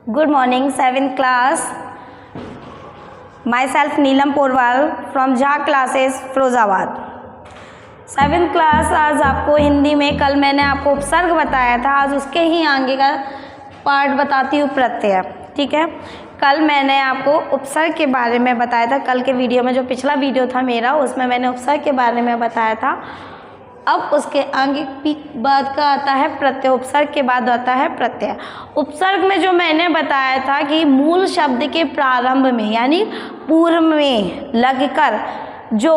Good morning, 7th class. Myself Neelam Porwal from Jha classes Firozabad. 7th class आज आपको हिंदी में, कल मैंने आपको उपसर्ग बताया था, आज उसके ही आगे का पार्ट बताती हूँ प्रत्यय। ठीक है, कल मैंने आपको उपसर्ग के बारे में बताया था। कल के वीडियो में, जो पिछला वीडियो था मेरा, उसमें मैंने उपसर्ग के बारे में बताया था। अब उसके आगे बाद का आता है प्रत्यय। उपसर्ग के बाद आता है प्रत्यय। उपसर्ग में जो मैंने बताया था कि मूल शब्द के प्रारंभ में यानी पूर्व में लगकर जो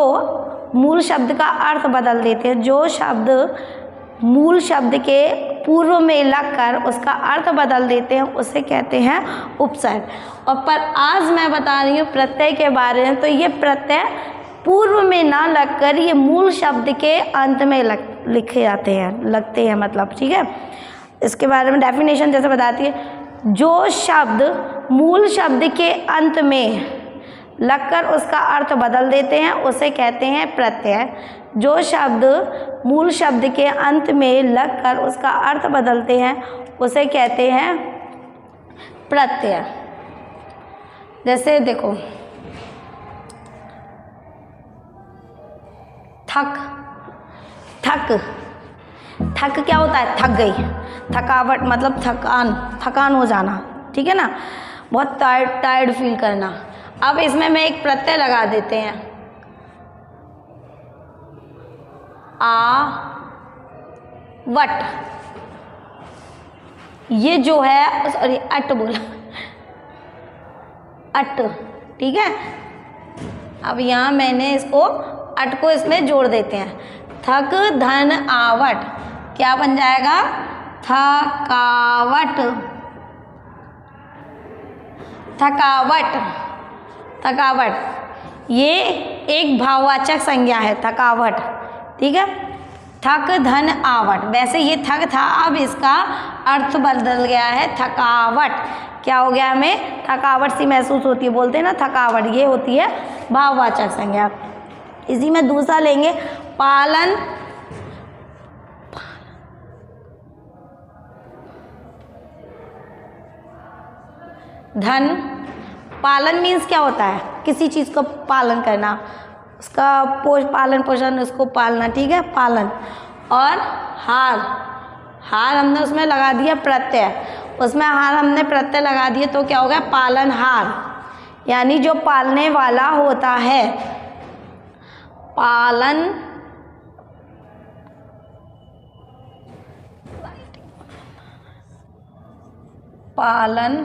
मूल शब्द का अर्थ बदल देते हैं, जो शब्द मूल शब्द के पूर्व में लगकर उसका अर्थ बदल देते हैं, उसे कहते हैं उपसर्ग। और पर आज मैं बता रही हूँ प्रत्यय के बारे में। तो ये प्रत्यय पूर्व में ना लगकर ये मूल शब्द के अंत में लिखे जाते हैं, लगते हैं मतलब। ठीक है, इसके बारे में डेफिनेशन जैसे बताती है, जो शब्द मूल शब्द के अंत में लगकर उसका अर्थ बदल देते हैं उसे कहते हैं प्रत्यय। जो शब्द मूल शब्द के अंत में लगकर उसका अर्थ बदलते हैं उसे कहते हैं प्रत्यय। जैसे देखो, थक, थक, थक क्या होता है? थक गई, थकावट मतलब थकान, थकान हो जाना। ठीक है ना, बहुत टायर्ड फील करना। अब इसमें मैं एक प्रत्यय लगा देते हैं, आ वट। ये जो है, सॉरी अट बोला, अट। ठीक है, अब यहाँ मैंने इसको अट को इसमें जोड़ देते हैं, थक धन आवट, क्या बन जाएगा? थकावट, थकावट, थकावट। ये एक भाववाचक संज्ञा है, थकावट। ठीक है, थक धन आवट। वैसे ये थक था, अब इसका अर्थ बदल गया है थकावट। क्या हो गया? हमें थकावट सी महसूस होती है, बोलते हैं ना थकावट, ये होती है भाववाचक संज्ञा। इसी में दूसरा लेंगे, पालन, धन। पालन मीन्स क्या होता है? किसी चीज़ को पालन करना, उसका पालन पोषण, उसको पालना। ठीक है, पालन। और हार, हार हमने उसमें लगा दिया प्रत्यय, उसमें हार हमने प्रत्यय लगा दिए तो क्या हो गया? पालनहार, यानी जो पालने वाला होता है। पालन, पालन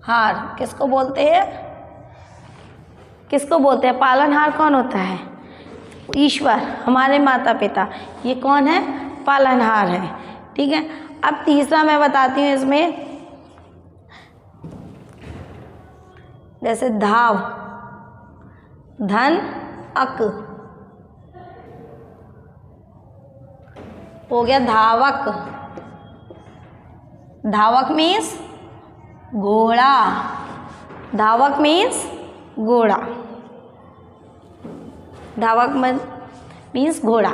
हार किसको बोलते हैं? किसको बोलते हैं? पालनहार कौन होता है? ईश्वर, हमारे माता पिता, ये कौन है? पालनहार है। ठीक है, अब तीसरा मैं बताती हूँ इसमें, जैसे धाव, धन अक, हो गया धावक। धावक मीन्स घोड़ा, धावक मीन्स घोड़ा, धावक मीन्स घोड़ा।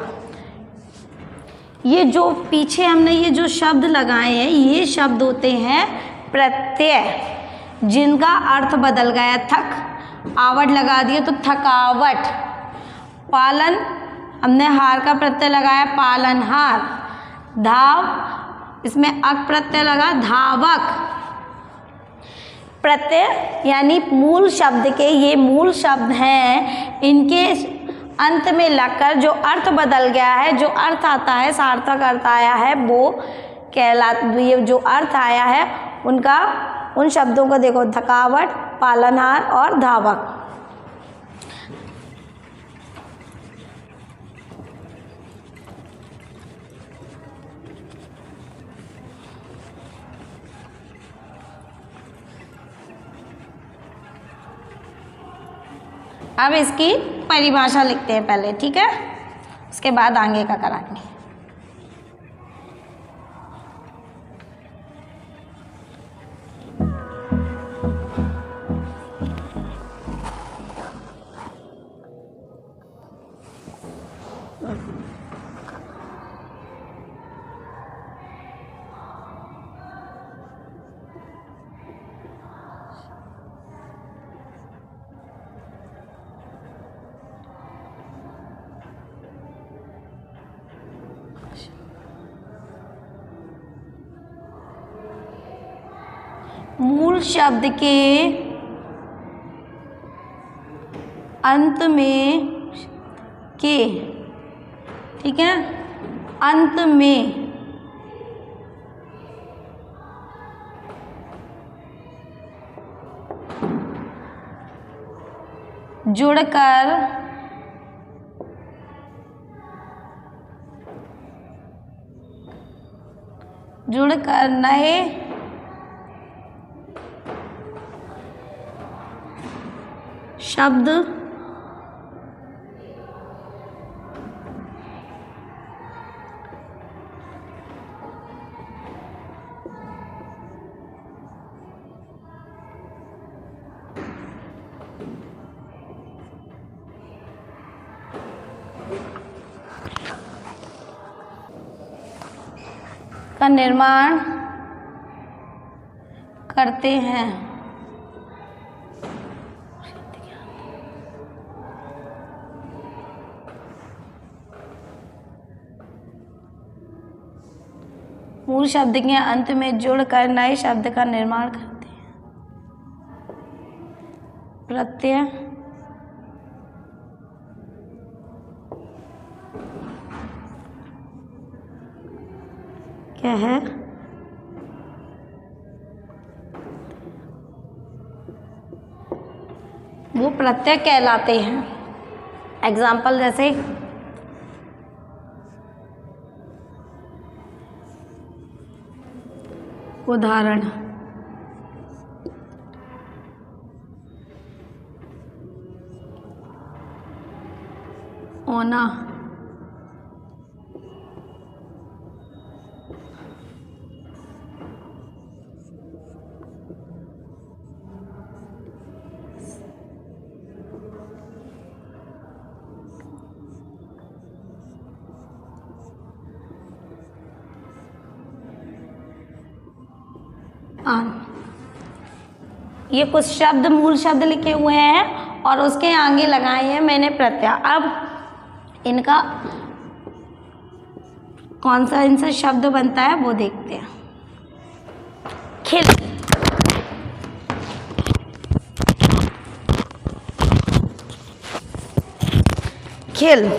ये जो पीछे हमने ये जो शब्द लगाए हैं, ये शब्द होते हैं प्रत्यय, जिनका अर्थ बदल गया। थक, आवट लगा दिए तो थकावट। पालन, हमने हार का प्रत्यय लगाया, पालनहार। धाव, इसमें अक प्रत्यय लगा, धावक। प्रत्यय यानी मूल शब्द के, ये मूल शब्द हैं, इनके अंत में लगकर जो अर्थ बदल गया है, जो अर्थ आता है, सार्थक अर्थ आया है, वो ये जो अर्थ आया है उनका, उन शब्दों को देखो, थकावट, पालनहार और धावक। अब इसकी परिभाषा लिखते हैं पहले। ठीक है, उसके बाद आगे का कराएंगे। मूल शब्द के अंत में के, ठीक है, अंत में जुड़कर नए शब्द का निर्माण करते हैं। मूल शब्द के अंत में जुड़कर नए शब्द का निर्माण करते हैं। प्रत्यय क्या है? वो प्रत्यय कहलाते हैं। एग्जाम्पल जैसे उदाहरण, ओना, ये कुछ शब्द मूल शब्द लिखे हुए हैं और उसके आगे लगाए हैं मैंने प्रत्यय। अब इनका कौन सा इनसे शब्द बनता है वो देखते हैं। खिल, खिल,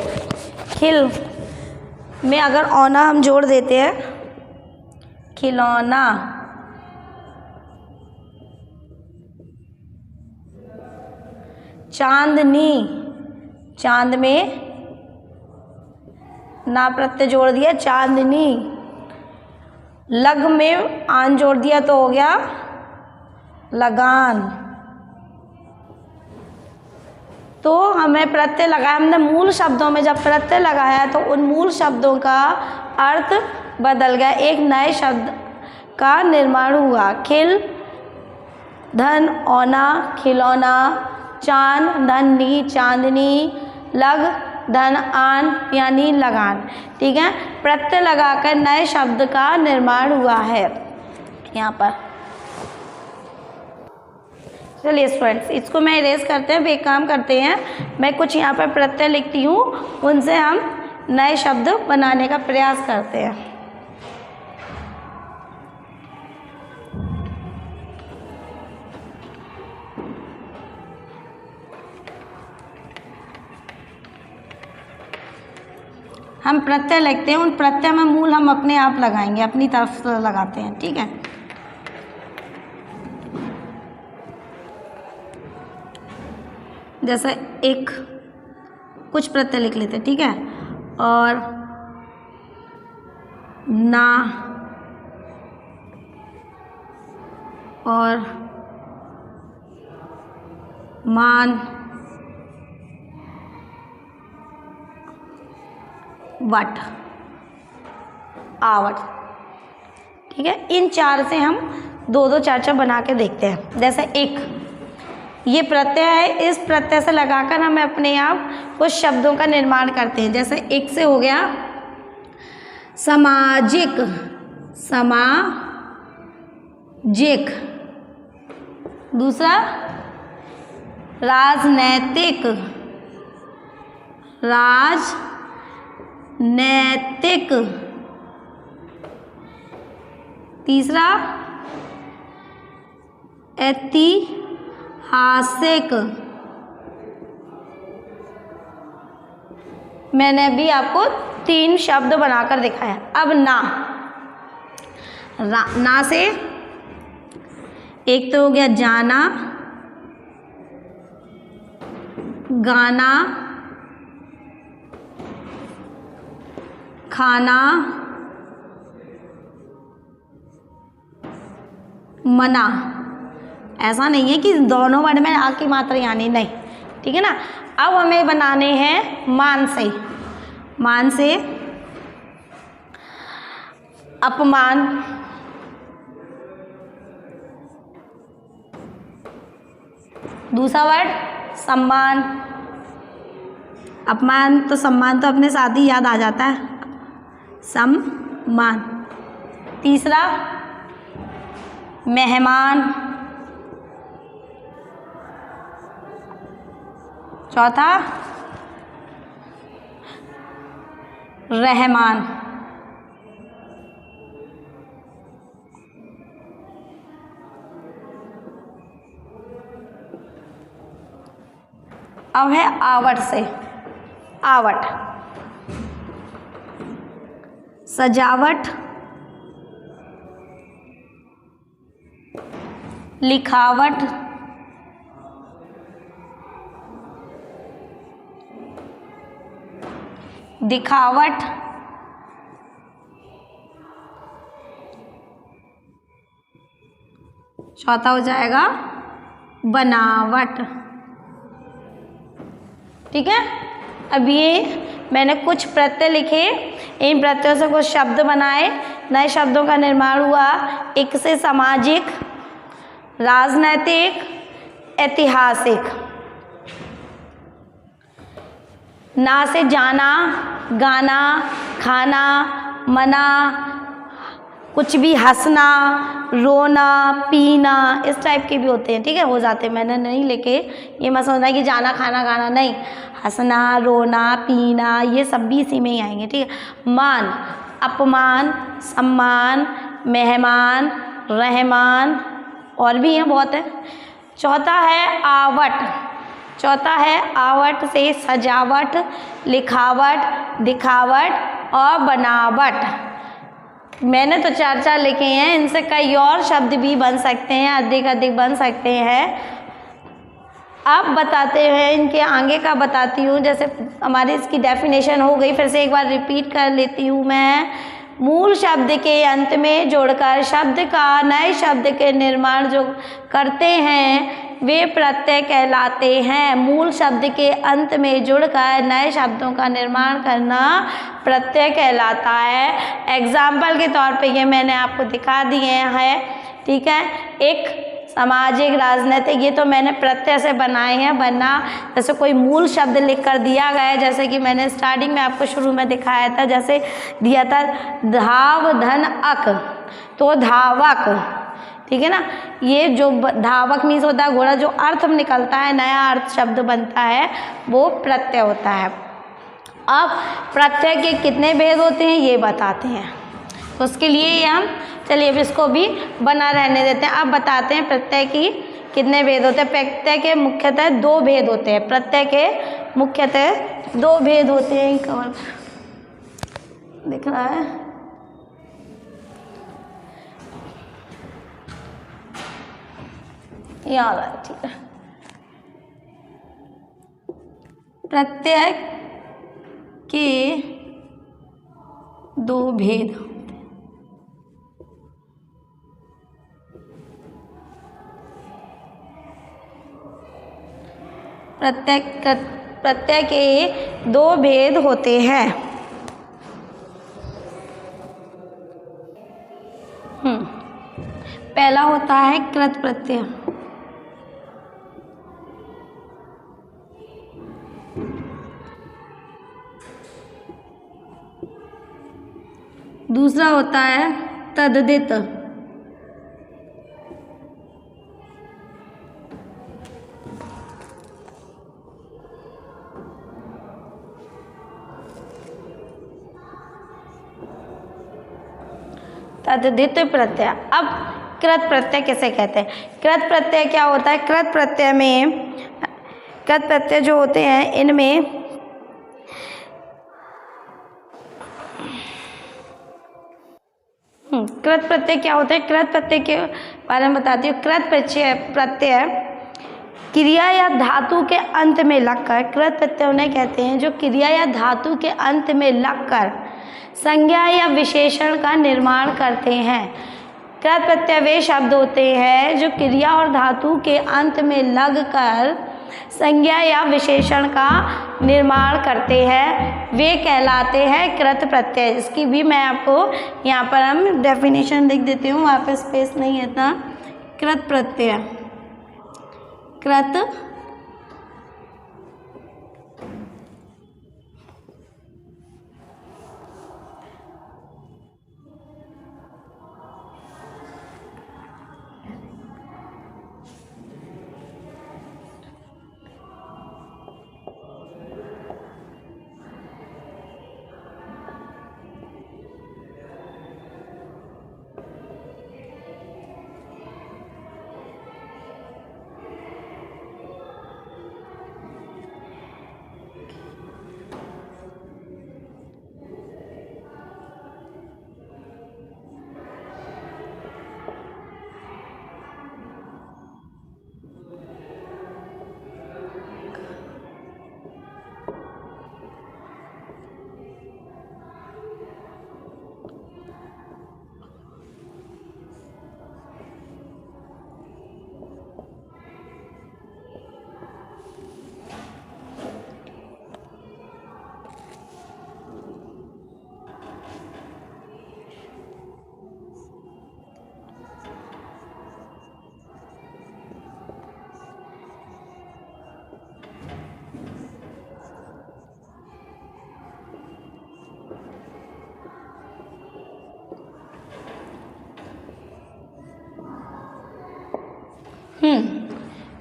खिल में अगर औना हम जोड़ देते हैं, खिलौना, चांदनी, चांद में ना प्रत्यय जोड़ दिया, चांदनी, लग में आन जोड़ दिया तो हो गया लगान। तो हमें प्रत्यय लगाया, हमने मूल शब्दों में जब प्रत्यय लगाया तो उन मूल शब्दों का अर्थ बदल गया, एक नए शब्द का निर्माण हुआ। खिल धन औना खिलौना, चांद धनी चांदनी, लग धन आन यानी लगान। ठीक है, प्रत्यय लगाकर नए शब्द का निर्माण हुआ है यहाँ पर। चलिए स्टूडेंट्स, इसको मैं इरेज करते हैं। एक काम करते हैं, मैं कुछ यहाँ पर प्रत्यय लिखती हूँ, उनसे हम नए शब्द बनाने का प्रयास करते हैं। हम प्रत्यय लिखते हैं, उन प्रत्यय में मूल हम अपने आप लगाएंगे, अपनी तरफ से लगाते हैं। ठीक है, जैसे एक कुछ प्रत्यय लिख लेते हैं। ठीक है, और ना और मान, वट, आवट। ठीक है, इन चार से हम दो दो चार चार बना के देखते हैं। जैसे एक ये प्रत्यय है, इस प्रत्यय से लगाकर हम अपने आप कुछ शब्दों का निर्माण करते हैं। जैसे एक से हो गया सामाजिक, समाजिक। दूसरा राजनैतिक, राजनैतिक। तीसरा ऐतिहासिक। मैंने अभी आपको 3 शब्द बनाकर दिखाया। अब ना से एक तो हो गया जाना, गाना, खाना, मना। ऐसा नहीं है कि दोनों वर्ड में आ की मात्रा यानी नहीं, ठीक है ना। अब हमें बनाने हैं मान से अपमान, दूसरा वर्ड सम्मान। अपमान तो सम्मान तो अपने साथ ही याद आ जाता है, सम्मान। तीसरा मेहमान, चौथा रहमान। अब है आवट से। आवट, सजावट, लिखावट, दिखावट, चौथा हो जाएगा बनावट। ठीक है। अब ये मैंने कुछ प्रत्यय लिखे, इन प्रत्ययों से कुछ शब्द बनाए, नए शब्दों का निर्माण हुआ। एक से सामाजिक, राजनैतिक, ऐतिहासिक। ना से जाना, गाना, खाना, मना, कुछ भी हंसना, रोना, पीना, इस टाइप के भी होते हैं। ठीक है, हो जाते हैं, मैंने नहीं लिखे। ये मत समझना कि जाना, खाना, गाना नहीं, हंसना, रोना, पीना, ये सब भी इसी में ही आएंगे। ठीक है। मान, अपमान, सम्मान, मेहमान, रहमान, और भी हैं, बहुत है। चौथा है आवट। चौथा है आवट से सजावट, लिखावट, दिखावट और बनावट। मैंने तो 4 लिखे हैं, इनसे कई और शब्द भी बन सकते हैं, अधिक बन सकते हैं। अब बताते हैं, इनके आगे का बताती हूँ। जैसे हमारी इसकी डेफिनेशन हो गई, फिर से एक बार रिपीट कर लेती हूँ मैं। मूल शब्द के अंत में जोड़कर शब्द का नए शब्द के निर्माण जो करते हैं वे प्रत्यय कहलाते हैं। मूल शब्द के अंत में जुड़कर नए शब्दों का निर्माण करना प्रत्यय कहलाता है। एग्जाम्पल के तौर पे ये मैंने आपको दिखा दिए हैं। ठीक है। एक सामाजिक, राजनीतिक, ये तो मैंने प्रत्यय से बनाए हैं, वरना जैसे कोई मूल शब्द लिख कर दिया गया है, जैसे कि मैंने स्टार्टिंग में आपको शुरू में दिखाया था, जैसे दिया था धाव धन अक, तो धावक। ठीक है ना। ये जो धावक मीन्स होता है घोड़ा, जो अर्थ निकलता है, नया अर्थ शब्द बनता है, वो प्रत्यय होता है। अब प्रत्यय के कितने भेद होते हैं ये बताते हैं, तो उसके लिए हम चलिए अब इसको भी बना रहने देते हैं। अब बताते हैं प्रत्यय की कितने भेद होते हैं। प्रत्यय के मुख्यतः 2 भेद होते हैं। प्रत्यय के मुख्यतः 2 भेद होते हैं। कवर दिख रहा है? याद आया, ठीक है। प्रत्यय के 2 भेद होते हैं। प्रत्यय के 2 भेद होते हैं। पहला होता है कृत प्रत्यय। दूसरा होता है तद्धित। तद्धित प्रत्यय। अब कृत प्रत्यय किसे कहते हैं? कृत प्रत्यय क्या होता है? कृत प्रत्यय में, कृत प्रत्यय जो होते हैं इनमें कृत प्रत्यय क्या होता है? कृत प्रत्यय के बारे में बताती हूँ। कृत प्रत्यय क्रिया या धातु के अंत में लगकर, कृत प्रत्यय उन्हें कहते हैं जो क्रिया या धातु के अंत में लगकर संज्ञा या विशेषण का निर्माण करते हैं। कृत प्रत्यय वे शब्द होते हैं जो क्रिया और धातु के अंत में लगकर संज्ञा या विशेषण का निर्माण करते हैं, वे कहलाते हैं कृत प्रत्यय। इसकी भी मैं आपको यहाँ पर हम डेफिनेशन लिख देती हूँ, वहाँ पे स्पेस नहीं है इतना। कृत प्रत्यय, कृत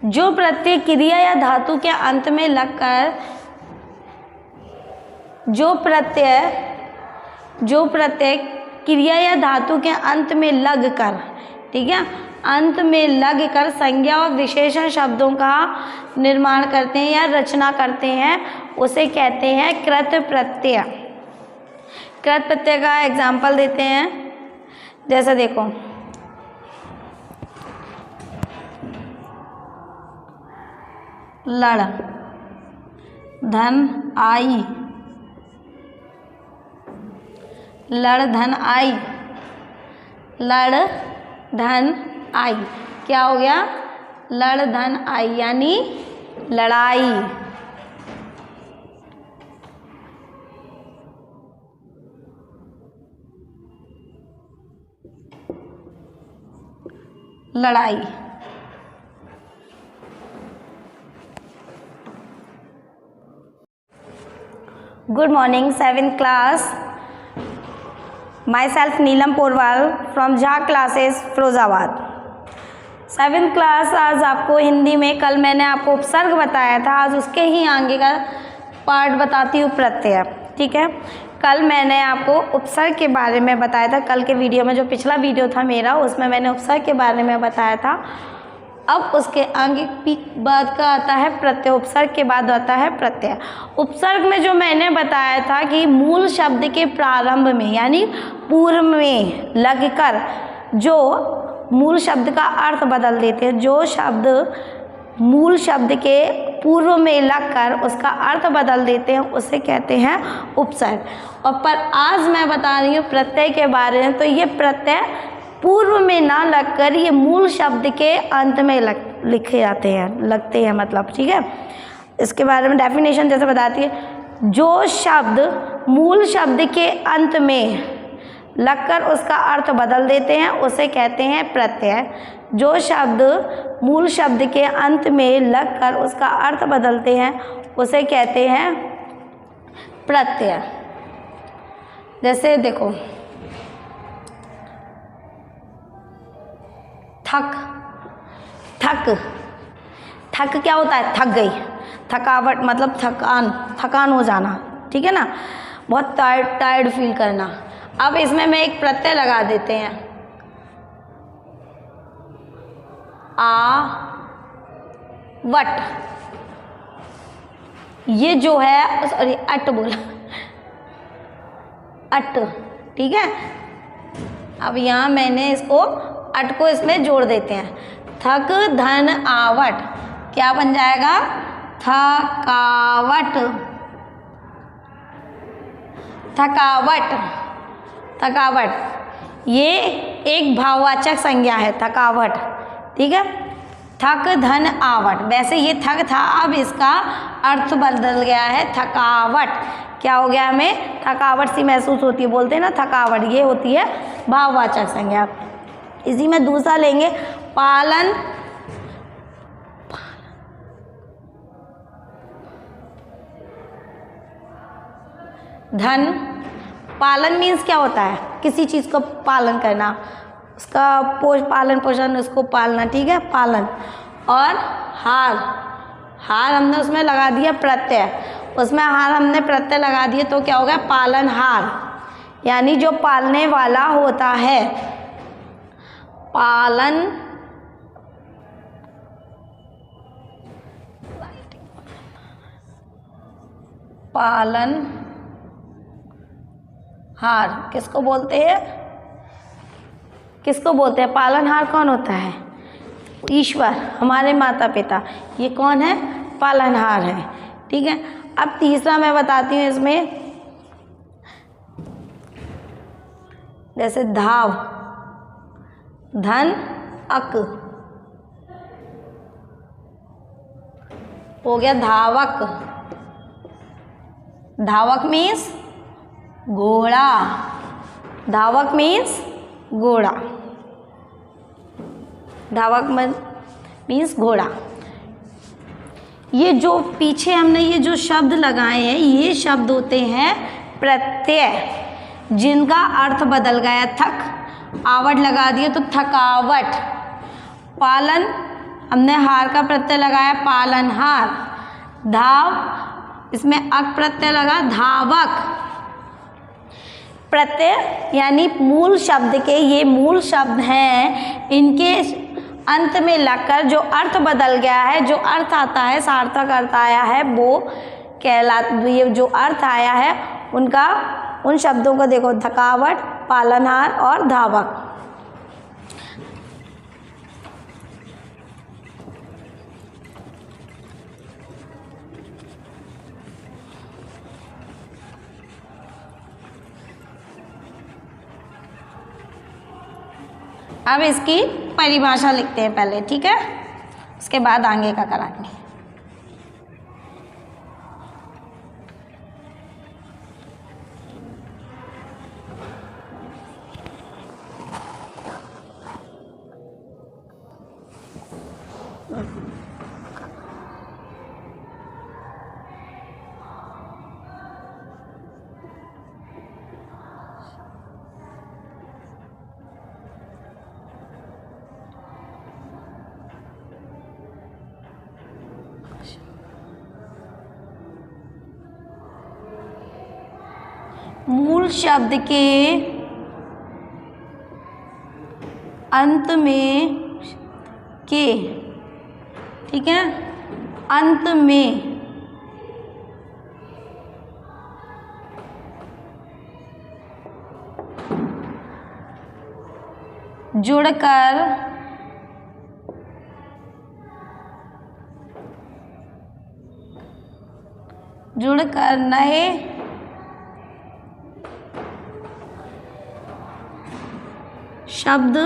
जो प्रत्यय क्रिया या धातु के अंत में लगकर, जो प्रत्यय क्रिया या धातु के अंत में लगकर, ठीक है, अंत में लगकर संज्ञा और विशेषण शब्दों का निर्माण करते हैं या रचना करते हैं, उसे कहते हैं कृत प्रत्यय। कृत प्रत्यय का एग्जाम्पल देते हैं, जैसे देखो लड़ धन आई, लड़ धन आई, लड़ धन आई, क्या हो गया? लड़ धन आई यानी लड़ाई। लड़ाई। Good morning, 7th class. Myself Neelam Porwal from Jha classes Firozabad. 7th class, आज आपको हिंदी में, कल मैंने आपको उपसर्ग बताया था, आज उसके ही आगे का पार्ट बताती हूँ प्रत्यय। ठीक है, कल मैंने आपको उपसर्ग के बारे में बताया था। कल के वीडियो में, जो पिछला वीडियो था मेरा, उसमें मैंने उपसर्ग के बारे में बताया था। अब उसके आगे बाद का आता है प्रत्यय। उपसर्ग के बाद आता है प्रत्यय। उपसर्ग में जो मैंने बताया था कि मूल शब्द के प्रारंभ में यानी पूर्व में लगकर जो मूल शब्द का अर्थ बदल देते हैं, जो शब्द मूल शब्द के पूर्व में लगकर उसका अर्थ बदल देते हैं, उसे कहते हैं उपसर्ग। और पर आज मैं बता रही हूँ प्रत्यय के बारे में। तो ये प्रत्यय पूर्व में ना लगकर ये मूल शब्द के अंत में लिखे जाते हैं, लगते हैं मतलब। ठीक है, इसके बारे में डेफिनेशन जैसे बताती है, जो शब्द मूल शब्द के अंत में लगकर उसका अर्थ बदल देते हैं उसे कहते हैं प्रत्यय। जो शब्द मूल शब्द के अंत में लगकर उसका अर्थ बदलते हैं उसे कहते हैं प्रत्यय। जैसे देखो, थक, थक, थक क्या होता है? थक गई, थकावट मतलब थकान हो जाना। ठीक है ना, बहुत टायर्ड फील करना। अब इसमें मैं एक प्रत्यय लगा देते हैं, वट, ये जो है, सॉरी अट बोला, अट, ठीक है। अब यहाँ मैंने इसको अट को इसमें जोड़ देते हैं, थक धन आवट, क्या बन जाएगा, थकावट, थकावट, थकावट, ये एक भाववाचक संज्ञा है थकावट, ठीक है। थक धन आवट, वैसे ये थक था, अब इसका अर्थ बदल गया है थकावट, क्या हो गया, हमें थकावट सी महसूस होती है, बोलते हैं ना थकावट, ये होती है भाववाचक संज्ञा। इसी में दूसरा लेंगे पालन, धन, पालन मीन्स क्या होता है, किसी चीज़ को पालन करना, उसका पालन पोषण, उसको पालना, ठीक है, पालन। और हार, हार हमने उसमें लगा दिया प्रत्यय, उसमें हार हमने प्रत्यय लगा दिए तो क्या हो गया, पालनहार, यानी जो पालने वाला होता है, पालन, पालन हार किसको बोलते हैं, किसको बोलते हैं, पालनहार कौन होता है, ईश्वर, हमारे माता पिता, ये कौन है, पालनहार है, ठीक है। अब तीसरा मैं बताती हूँ इसमें, जैसे धाव, धन अक, हो गया धावक, धावक मीन्स घोड़ा, धावक मीन्स घोड़ा, धावक मीन्स घोड़ा। ये जो पीछे हमने ये जो शब्द लगाए हैं, ये शब्द होते हैं प्रत्यय, जिनका अर्थ बदल गया, थक आवट लगा दिए तो थकावट, पालन हमने हार का प्रत्यय लगाया पालनहार, धाव इसमें अक प्रत्यय लगा धावक, प्रत्यय यानी मूल शब्द के, ये मूल शब्द हैं, इनके अंत में लगकर जो अर्थ बदल गया है, जो अर्थ आता है, सार्थक अर्थ आया है, वो ये जो अर्थ आया है उनका, उन शब्दों को देखो, थकावट, पालनहार और धावक। अब इसकी परिभाषा लिखते हैं पहले, ठीक है, उसके बाद आगे का कराएंगे। मूल शब्द के अंत में के, ठीक है, अंत में जुड़कर नए शब्द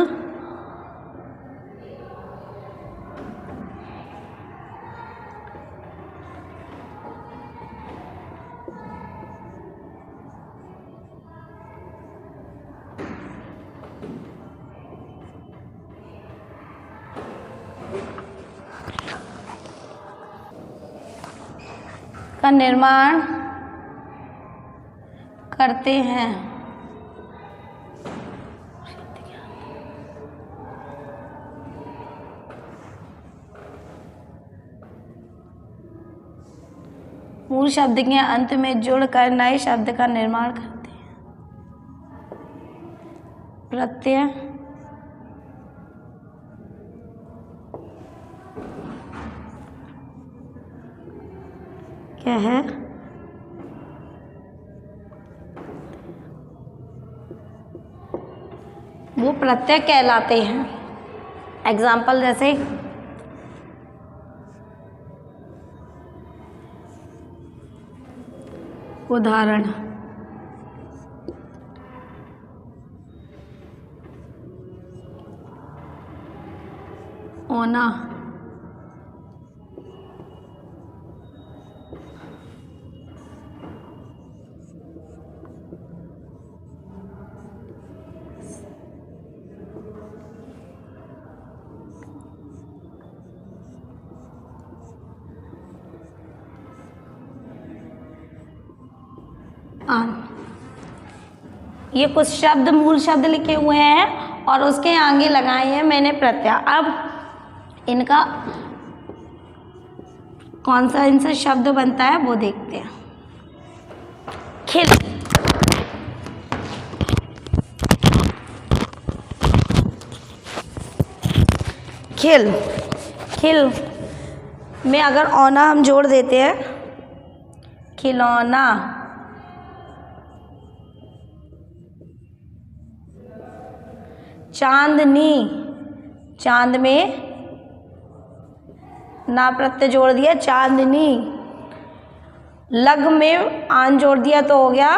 का निर्माण करते हैं। मूल शब्द के अंत में जुड़कर नए शब्द का निर्माण करते हैं। प्रत्यय क्या है? वो प्रत्यय कहलाते हैं। एग्जाम्पल जैसे उदाहरण, ओना, आन। ये कुछ शब्द, मूल शब्द लिखे हुए हैं और उसके आगे लगाए हैं मैंने प्रत्यय। अब इनका कौन सा इनसे शब्द बनता है वो देखते हैं। खिल, खिल, खिल में अगर औना हम जोड़ देते हैं, खिलौना, चांदनी, चांद में ना प्रत्यय जोड़ दिया, चांदनी। लग में आन जोड़ दिया तो हो गया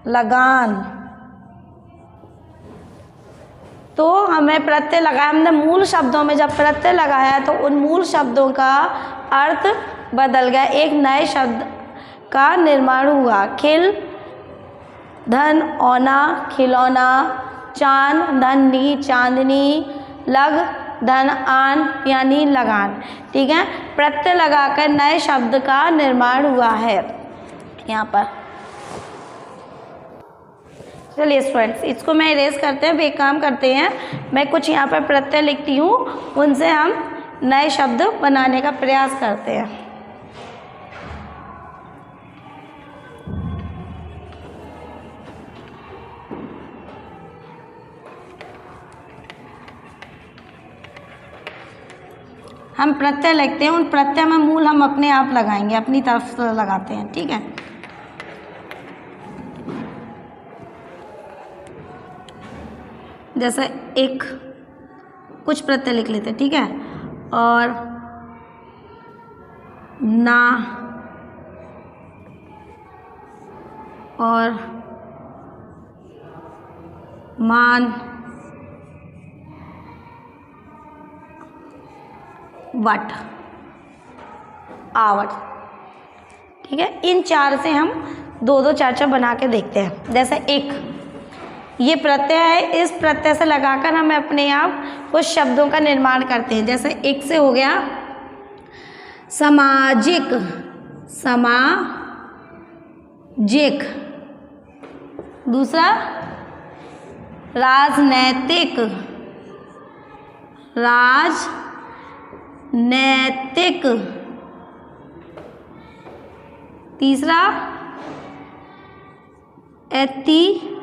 लगान। तो हमें प्रत्यय लगाया, हमने मूल शब्दों में जब प्रत्यय लगाया तो उन मूल शब्दों का अर्थ बदल गया, एक नए शब्द का निर्माण हुआ। खिल, धन, औना, खिलौना, चांद, धनी, चांदनी, लग, धन, आन यानी लगान। ठीक है, प्रत्यय लगाकर नए शब्द का निर्माण हुआ है यहाँ पर। चलिए स्टूडेंट्स, इसको मैं इरेज करते हैं। एक काम करते हैं, मैं कुछ यहाँ पर प्रत्यय लिखती हूँ, उनसे हम नए शब्द बनाने का प्रयास करते हैं। हम प्रत्यय लिखते हैं, उन प्रत्यय में मूल हम अपने आप लगाएंगे, अपनी तरफ से लगाते हैं। ठीक है, जैसे एक कुछ प्रत्यय लिख लेते हैं। ठीक है, और ना, और मान, वट, आवट। ठीक है, इन चार से हम दो दो चार चार बना के देखते हैं। जैसे एक, ये प्रत्यय है, इस प्रत्यय से लगाकर हम अपने आप कुछ शब्दों का निर्माण करते हैं। जैसे एक से हो गया सामाजिक, सामाजिक। दूसरा राजनैतिक, राजनैतिक। तीसरा ऐतिहासिक।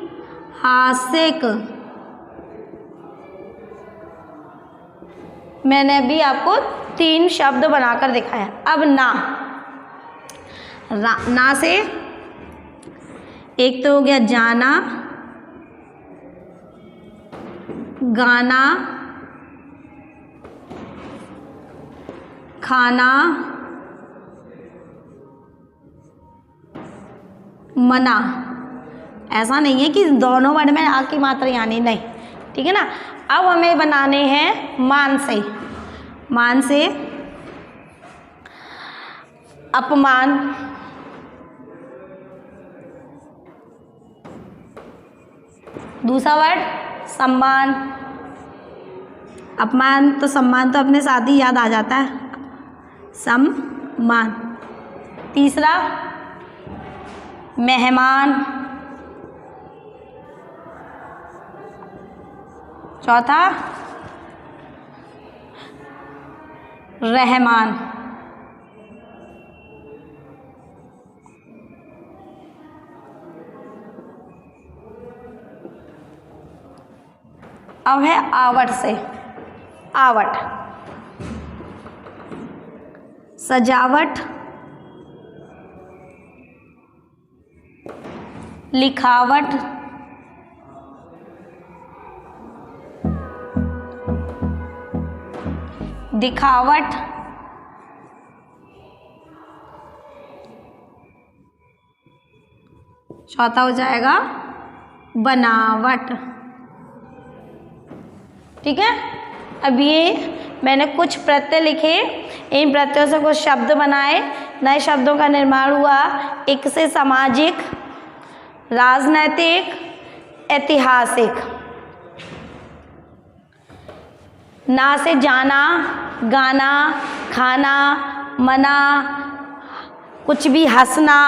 मैंने भी आपको 3 शब्द बनाकर दिखाया। अब ना, ना से एक तो हो गया जाना, गाना, खाना, मना। ऐसा नहीं है कि दोनों वर्ड में आ की मात्रा यानी नहीं। ठीक है ना। अब हमें बनाने हैं मान से। मान से अपमान, दूसरा वर्ड सम्मान। अपमान तो सम्मान तो अपने साथ ही याद आ जाता है, सम्मान। तीसरा मेहमान। चौथा रहमान। अब है आवट से। आवट सजावट, लिखावट, दिखावट, चौथा हो जाएगा बनावट। ठीक है, अब ये मैंने कुछ प्रत्यय लिखे, इन प्रत्ययों से कुछ शब्द बनाए, नए शब्दों का निर्माण हुआ। एक से सामाजिक, राजनैतिक, ऐतिहासिक। ना से जाना, गाना, खाना, मना, कुछ भी हंसना,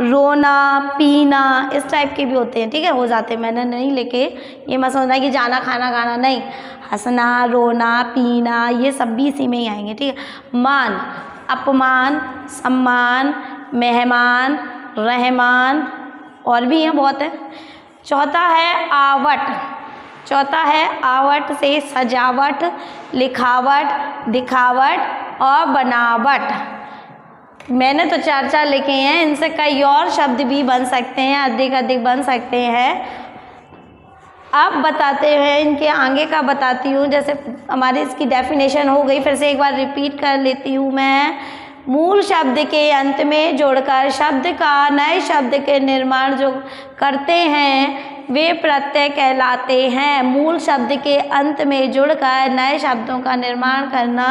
रोना, पीना, इस टाइप के भी होते हैं। ठीक है, हो जाते हैं, मैंने नहीं लिखे, ये मत समझना कि जाना, खाना, गाना नहीं, हंसना, रोना, पीना, ये सब भी इसी में ही आएंगे। ठीक है, मान, अपमान, सम्मान, मेहमान, रहमान, और भी हैं, बहुत है। चौथा है आवट, चौथा है आवट से सजावट, लिखावट, दिखावट और बनावट। मैंने तो 4 लिखे हैं, इनसे कई और शब्द भी बन सकते हैं, अधिक अधिक बन सकते हैं। अब बताते हैं, इनके आगे का बताती हूँ। जैसे हमारी इसकी डेफिनेशन हो गई, फिर से एक बार रिपीट कर लेती हूँ मैं। मूल शब्द के अंत में जोड़कर शब्द का नए शब्द के निर्माण जो करते हैं वे प्रत्यय कहलाते हैं। मूल शब्द के अंत में जुड़कर नए शब्दों का निर्माण करना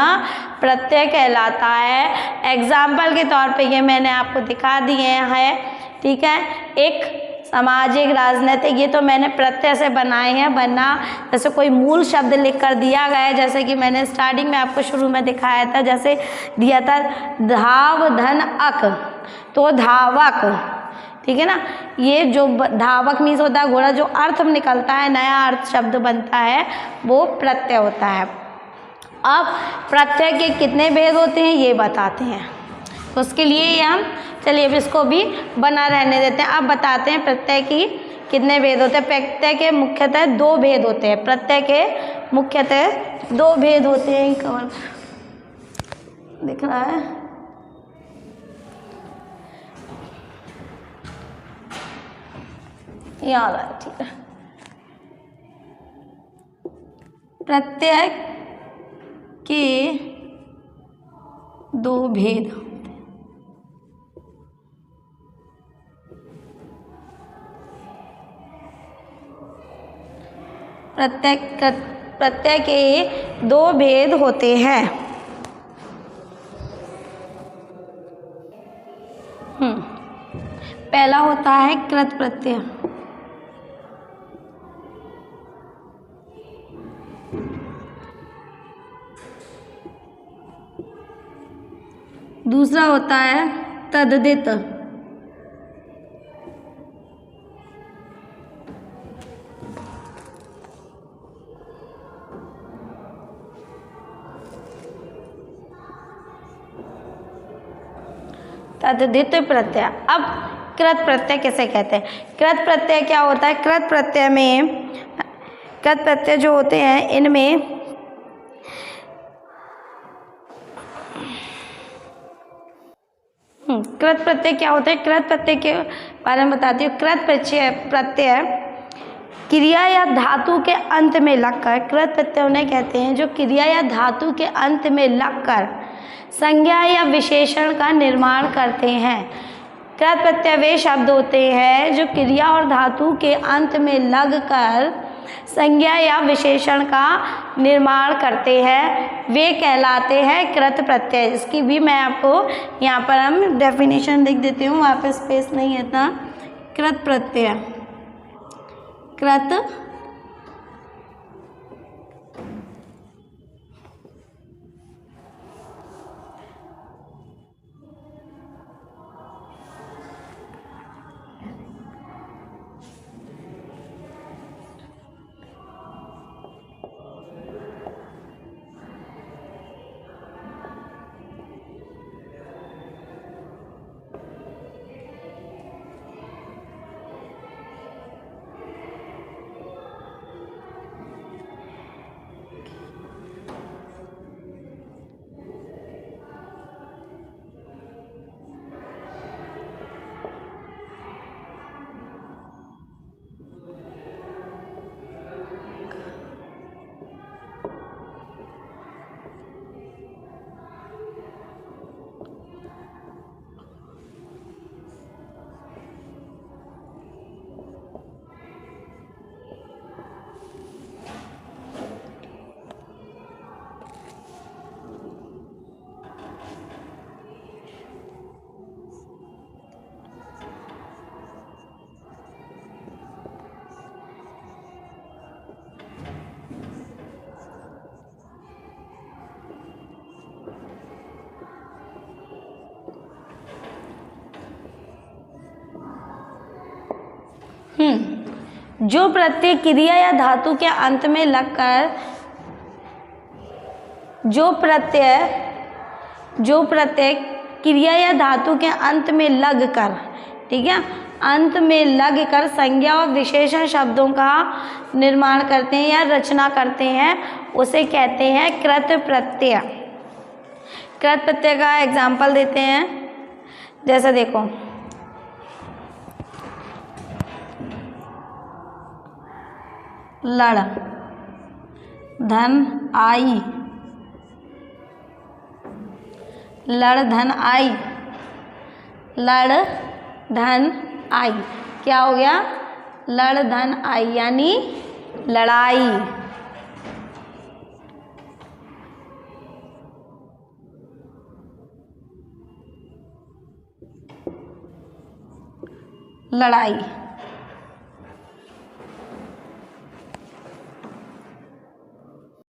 प्रत्यय कहलाता है। एग्जाम्पल के तौर पे ये मैंने आपको दिखा दिए हैं। ठीक है, एक सामाजिक, राजनीतिक, ये तो मैंने प्रत्यय से बनाए हैं, वरना जैसे कोई मूल शब्द लिख कर दिया गया है, जैसे कि मैंने स्टार्टिंग में आपको शुरू में दिखाया था, जैसे दिया था धाव धन अक, तो धावक। ठीक है ना, ये जो धावक मीन्स होता है घोड़ा, जो अर्थ निकलता है, नया अर्थ शब्द बनता है, वो प्रत्यय होता है। अब प्रत्यय के कितने भेद होते हैं ये बताते हैं, तो उसके लिए हम चलिए अब इसको भी बना रहने देते हैं। अब बताते हैं प्रत्यय की कितने भेद होते हैं। प्रत्यय के मुख्यतः 2 भेद होते हैं। प्रत्यय के मुख्यतः 2 भेद होते हैं। कवर दिख रहा है, याद आया, ठीक है। प्रत्यय के 2 भेद। प्रत्यय के 2 भेद होते हैं। पहला होता है कृत प्रत्यय, दूसरा होता है तद्धित, तद्धित प्रत्यय। अब कृत प्रत्यय किसे कहते हैं? कृत प्रत्यय क्या होता है? कृत प्रत्यय में, कृत प्रत्यय जो होते हैं इनमें कृत प्रत्यय क्या होता है? कृत प्रत्यय के बारे में बताती हूँ। कृत प्रत्यय क्रिया या धातु के अंत में लगकर, कृत प्रत्यय उन्हें कहते हैं जो क्रिया या धातु के अंत में लगकर संज्ञा या विशेषण का निर्माण करते हैं। कृत प्रत्यय वे शब्द होते हैं जो क्रिया और धातु के अंत में लगकर संज्ञा या विशेषण का निर्माण करते हैं, वे कहलाते हैं कृत प्रत्यय। इसकी भी मैं आपको यहाँ पर हम डेफिनेशन लिख देती हूँ, वहाँ पे स्पेस नहीं है इतना। कृत प्रत्यय, कृत जो प्रत्यय क्रिया या धातु के अंत में लगकर जो प्रत्यय क्रिया या धातु के अंत में लगकर, ठीक है, अंत में लगकर संज्ञा और विशेषण शब्दों का निर्माण करते हैं या रचना करते हैं, उसे कहते हैं कृत प्रत्यय। कृत प्रत्यय का एग्जाम्पल देते हैं, जैसे देखो लड़ धन आई, लड़ धन आई, लड़ धन आई, क्या हो गया? लड़ धन आई यानी लड़ाई। लड़ाई।